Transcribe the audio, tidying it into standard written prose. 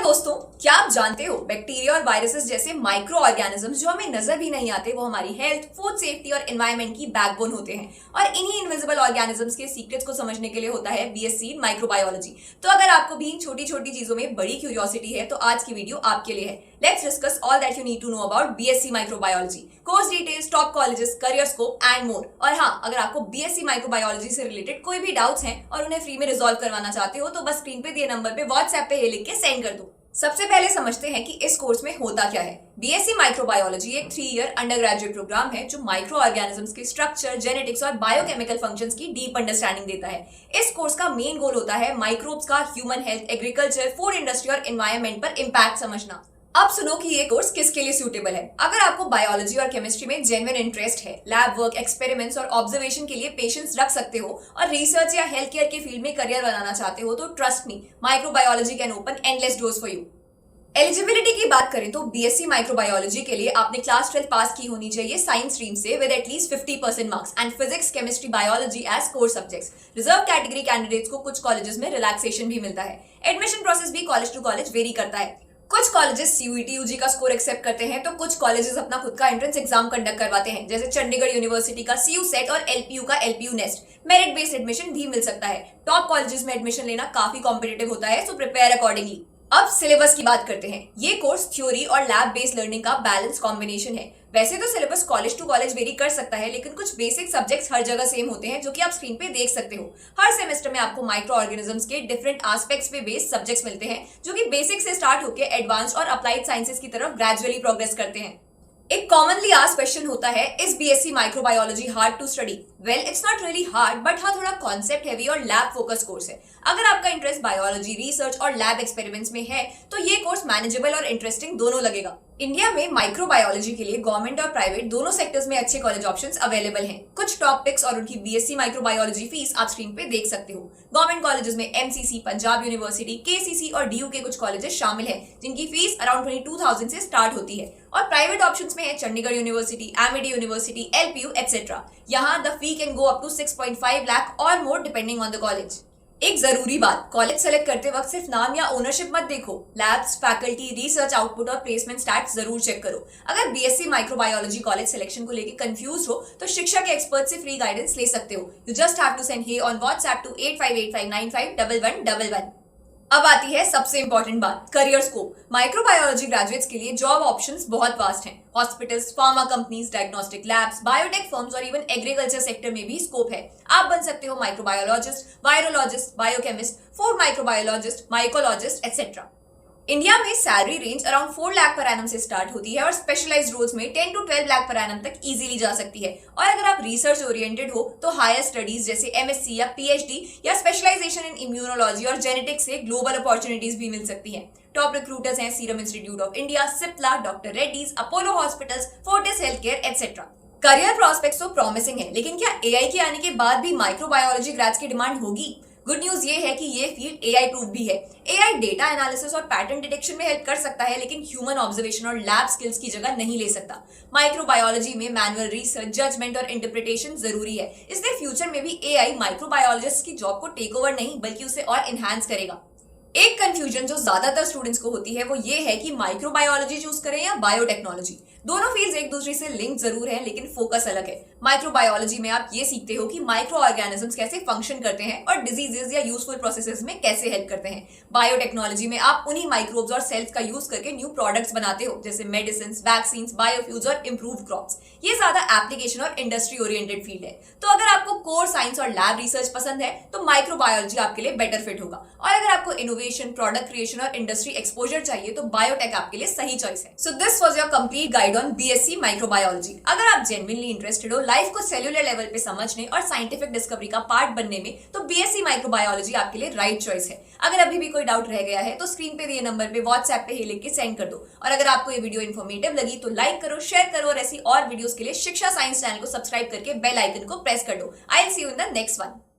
नमस्कार दोस्तों, क्या आप जानते हो बैक्टीरिया और वायरसेस जैसे माइक्रो ऑर्गेनिजम्स जो हमें नजर भी नहीं आते वो हमारी हेल्थ, फूड सेफ्टी और एनवायरनमेंट की बैकबोन होते हैं। और इन्हीं इनविजिबल ऑर्गेनिजम्स के सीक्रेट्स को समझने के लिए होता है बीएससी इन माइक्रोबायोलॉजी। तो अगर आपको भी इन छोटी छोटी चीजों में बड़ी क्यूरियोसिटी है तो आज की वीडियो आपके लिए है। Let's discuss all that you need to know about BSc microbiology, course details, top colleges, career scope and more. और हाँ, अगर आपको बीएससी माइक्रोबायोलॉजी से रिलेटेड कोई भी डाउट्स हैं और उन्हें फ्री में रिजॉल्व करवाना चाहते हो तो बस स्क्रीन पे दिए नंबर पे व्हाट्सएप पे लिख के सेंड कर दो। सबसे पहले समझते हैं कि इस कोर्स में होता क्या है। बीएससी माइक्रोबायोलॉजी एक 3 ईयर अंडर ग्रेजुएट प्रोग्राम है जो माइक्रो ऑर्गेनिजम्स के स्ट्रक्चर, जेनेटिक्स और बायोकेमिकल फंक्शंस की डीप अंडरस्टैंडिंग देता है। इस कोर्स का मेन गोल होता है माइक्रोब्स का human health, agriculture, food industry और एनवायरनमेंट पर इम्पैक्ट समझना। अब सुनो कि ये कोर्स किसके लिए सूटेबल है। अगर आपको बायोलॉजी और केमिस्ट्री में जेन्युइन इंटरेस्ट है, लैब वर्क, एक्सपेरिमेंट्स और ऑब्जर्वेशन के लिए पेशेंस रख सकते हो और रिसर्च या हेल्थ केयर के फील्ड में करियर बनाना चाहते हो तो trust me, microbiology can open endless doors for you. Eligibility की बात करें तो बीएससी माइक्रोबायोलॉजी के लिए आपने क्लास 12 पास की होनी चाहिए साइंस स्ट्रीम से with at least 50% marks and physics, chemistry, biology as core subjects. Reserve category candidates को कुछ कॉलेजेस में रिलैक्सेशन भी मिलता है। एडमिशन प्रोसेस भी कॉलेज टू कॉलेज वेरी करता है। कुछ कॉलेजेस सीयूईटी यूजी का स्कोर एक्सेप्ट करते हैं तो कुछ कॉलेजेस अपना खुद का एंट्रेंस एग्जाम कंडक्ट करवाते हैं, जैसे चंडीगढ़ यूनिवर्सिटी का सीयू सेट और एलपीयू का LPU nest. Merit based admission भी मिल सकता है। टॉप कॉलेजेस में एडमिशन लेना काफी कॉम्पिटिटिव होता है, सो प्रिपेयर अकॉर्डिंगली। अब सिलेबस की बात करते हैं। ये कोर्स थ्योरी और लैब बेस्ड लर्निंग का बैलेंस कॉम्बिनेशन है। वैसे तो syllabus college to college vary कर सकता है, लेकिन कुछ बेसिक सब्जेक्ट्स हर जगह सेम होते हैं जो कि आप स्क्रीन पे देख सकते हो। हर सेमेस्टर में आपको माइक्रो ऑर्गेनिजम्स के डिफरेंट एस्पेक्ट्स पे बेस्ड सब्जेक्ट्स मिलते हैं जो कि बेसिक से स्टार्ट होकर एडवांस और अप्लाइड साइंसेज की तरफ ग्रेजुअली प्रोग्रेस करते हैं। एक कॉमनली आस्क्ड क्वेश्चन होता है, is BSc microbiology hard to study? Well, it's not really hard, but हाँ थोड़ा कॉन्सेप्ट हैवी और लैब फोकस कोर्स है। अगर आपका इंटरेस्ट बायोलॉजी, रिसर्च और लैब एक्सपेरिमेंट्स में है तो ये कोर्स मैनेजेबल और इंटरेस्टिंग दोनों लगेगा। इंडिया में माइक्रोबायोलॉजी के लिए गवर्नमेंट और प्राइवेट दोनों सेक्टर्स में अच्छे कॉलेज ऑप्शंस अवेलेबल हैं। कुछ टॉप पिक्स और उनकी बीएससी माइक्रोबायोलॉजी फीस आप स्क्रीन पे देख सकते हो। गवर्नमेंट कॉलेजेस में एमसीसी, पंजाब यूनिवर्सिटी, केसीसी और डीयू के कुछ कॉलेजेस शामिल हैं जिनकी फीस अराउंड 22,000 से स्टार्ट होती है। और प्राइवेट ऑप्शंस में है Chandigarh university, MED university, LPU etcetera. यहाँ the fee can go up to 6.5 lakh और more depending on the college. एक जरूरी बात, कॉलेज सेलेक्ट करते वक्त सिर्फ नाम या ओनरशिप मत देखो, लैब्स, फैकल्टी, रिसर्च आउटपुट और प्लेसमेंट स्टैट्स जरूर चेक करो। अगर बीएससी माइक्रोबायोलॉजी कॉलेज सिलेक्शन को लेकर कंफ्यूज हो तो शिक्षा के एक्सपर्ट से फ्री गाइडेंस ले सकते हो। You just have to send hey on WhatsApp to 8585951111। अब आती है सबसे इंपॉर्टेंट बात, करियर स्कोप। माइक्रोबायोलॉजी ग्रेजुएट्स के लिए जॉब ऑप्शंस बहुत वास्ट हैं। Hospitals, pharma companies, diagnostic labs, biotech firms और इवन एग्रीकल्चर सेक्टर में भी स्कोप है। आप बन सकते हो microbiologist, virologist, biochemist, food microbiologist, mycologist etcetera. India में salary range around 4 lakh per annum से स्टार्ट होती है और स्पेशलाइज्ड रोल्स में 10 to 12 लाख पर एनम तक इजीली जा सकती है। और अगर आप रिसर्च ओरिएंटेड हो तो हायर स्टडीज जैसे एमएससी या पीएचडी या स्पेशलाइजेशन इन इम्यूनोलॉजी और जेनेटिक्स से ग्लोबल अपॉर्चुनिटीज भी मिल सकती हैं। टॉप रिक्रूटर्स हैं serum institute of India, Cipla, doctor Reddy's, Apollo hospitals, Fortis health care etcetera. Career prospects तो प्रॉमिसिंग है, लेकिन क्या एआई के आने के बाद भी माइक्रोबायोलॉजी ग्रेड्स की डिमांड होगी? गुड न्यूज ये है कि ये फील्ड एआई प्रूफ भी है। एआई डेटा एनालिसिस और पैटर्न डिटेक्शन में हेल्प कर सकता है, लेकिन ह्यूमन ऑब्जर्वेशन और लैब स्किल्स की जगह नहीं ले सकता। माइक्रोबायोलॉजी में मैनुअल रिसर्च, जजमेंट और इंटरप्रिटेशन जरूरी है, इसलिए फ्यूचर में भी एआई माइक्रोबायोलॉजिस्ट की जॉब को टेक ओवर नहीं बल्कि उसे और एनहांस करेगा। एक कंफ्यूजन जो ज्यादातर स्टूडेंट्स को होती है वो ये है कि माइक्रोबायोलॉजी चूज करें या बायोटेक्नोलॉजी। दोनों फील्ड्स एक दूसरे से लिंक जरूर है, लेकिन फोकस अलग है। माइक्रोबायोलॉजी में आप ये सीखते हो कि माइक्रो ऑर्गेनिजम्स कैसे फंक्शन करते हैं और डिजीजेस या यूजफुल प्रोसेसेस में कैसे हेल्प करते हैं। बायोटेक्नोलॉजी में आप उन्हीं माइक्रोब्स और सेल्स का यूज करके न्यू प्रोडक्ट्स बनाते हो, जैसे मेडिसिन, वैक्सीन, बायोफ्यूल्स और इम्प्रूव्ड क्रॉप्स। ये ज्यादा एप्लीकेशन और इंडस्ट्री ओरिएंटेड फील्ड है। तो अगर आपको कोर साइंस और लैब रिसर्च पसंद है तो माइक्रोबायोलॉजी आपके लिए बेटर फिट होगा। और अगर आपको इनोवेशन, प्रोडक्ट क्रिएशन और इंडस्ट्री एक्सपोजर चाहिए तो बायोटेक आपके लिए सही चॉइस है। So this was your complete guide on BSc microbiology. अगर आप जेन्युइनली इंटरेस्टेड हो लाइफ को सेल्यूलर लेवल पे समझने और साइंटिफिक डिस्कवरी का पार्ट बनने में, तो बीएससी माइक्रोबायोलॉजी आपके लिए राइट चॉइस है। अगर अभी भी कोई डाउट रह गया है तो स्क्रीन पे दिए नंबर पे व्हाट्सएप पे लिख के सेंड कर दो। और अगर आपको ये वीडियो इन्फॉर्मेटिव लगी तो लाइक करो, शेयर करो और ऐसी और वीडियोस के लिए शिक्षा साइंस चैनल को सब्सक्राइब करके बेल आइकन को प्रेस कर दो। I will see you in the next one.